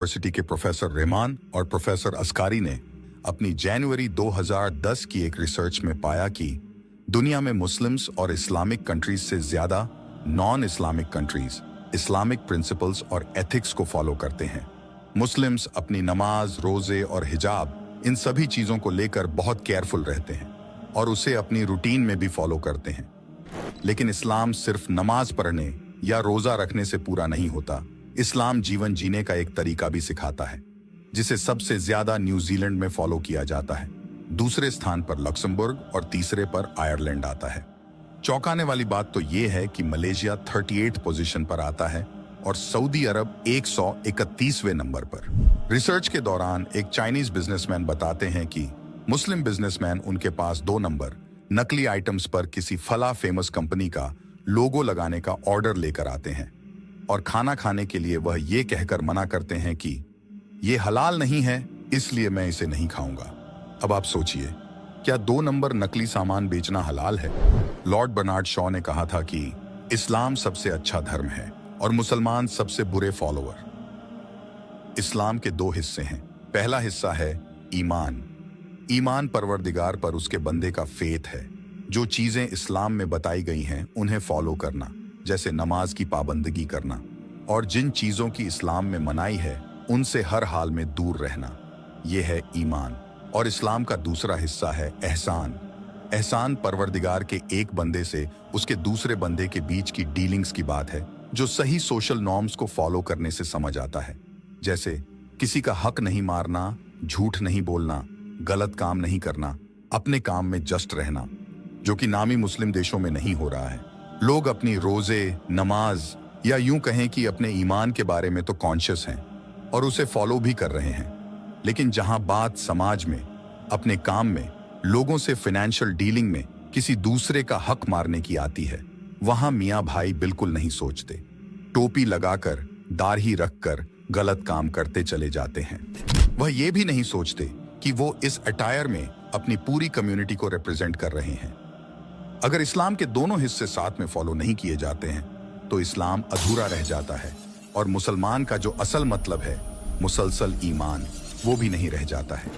University के professor Rahman और professor अस्कारी ने अपनी जनवरी 2010 की एक रिसर्च में पाया कि दुनिया में मुस्लिम्स और इस्लामिक कंट्रीज से ज्यादा non Islamic countries Islamic principles और एथिक्स को फॉलो करते हैं। मुस्लिम्स अपनी नमाज, रोजे और हिजाब इन सभी चीजों को लेकर बहुत केयरफुल रहते हैं और उसे अपनी रूटीन में भी फॉलो करते हैं। लेकिन इस्लाम सिर्फ नमाज पढ़ने या रोजा रखने से पूरा नहीं होता। इस्लाम जीवन जीने का एक तरीका भी सिखाता है, जिसे सबसे ज्यादा न्यूजीलैंड में फॉलो किया जाता है। दूसरे स्थान पर लक्समबर्ग और तीसरे पर आयरलैंड आता है। चौंकाने वाली बात तो यह है कि मलेशिया 38 पोजीशन पर आता है और सऊदी अरब 131वें नंबर पर। रिसर्च के दौरान एक चाइनीज बिजनेसमैन बताते हैं कि मुस्लिम बिजनेसमैन उनके पास 2 नंबर नकली आइटम्स पर किसी फला फेमस कंपनी का लोगो लगाने का ऑर्डर लेकर आते हैं और खाना खाने के लिए वह ये कहकर मना करते हैं कि ये हलाल नहीं है, इसलिए मैं इसे नहीं खाऊंगा। अब आप सोचिए, क्या 2 नंबर नकली सामान बेचना हलाल है? लॉर्ड बर्नार्ड शॉ ने कहा था कि इस्लाम सबसे अच्छा धर्म है और मुसलमान सबसे बुरे फॉलोअर। इस्लाम के 2 हिस्से हैं। पहला हिस्सा है ईमान। ईमान परवरदिगार पर उसके बंदे का फेथ है। जो चीजें इस्लाम में बताई गई हैं उन्हें फॉलो करना, जैसे नमाज की पाबंदगी करना, और जिन चीजों की इस्लाम में मनाही है उनसे हर हाल में दूर रहना। यह है ईमान। और इस्लाम का दूसरा हिस्सा है एहसान। एहसान परवरदिगार के एक बंदे से उसके दूसरे बंदे के बीच की डीलिंग्स की बात है, जो सही सोशल नॉर्म्स को फॉलो करने से समझ आता है, जैसे किसी का हक नहीं मारना, झूठ नहीं बोलना, गलत काम नहीं करना, अपने काम में जस्ट रहना, जो कि नामी मुस्लिम देशों में नहीं हो रहा है। लोग अपनी रोजे, नमाज या यूं कहें कि अपने ईमान के बारे में तो कॉन्शियस हैं और उसे फॉलो भी कर रहे हैं, लेकिन जहां बात समाज में, अपने काम में, लोगों से फाइनेंशियल डीलिंग में किसी दूसरे का हक मारने की आती है, वहां मियां भाई बिल्कुल नहीं सोचते। टोपी लगाकर, दाढ़ी रखकर गलत काम करते चले जाते हैं। वह ये भी नहीं सोचते कि वो इस अटायर में अपनी पूरी कम्युनिटी को रिप्रेजेंट कर रहे हैं। अगर इस्लाम के दोनों हिस्से साथ में फॉलो नहीं किए जाते हैं तो इस्लाम अधूरा रह जाता है और मुसलमान का जो असल मतलब है, मुसलसल ईमान, वो भी नहीं रह जाता है।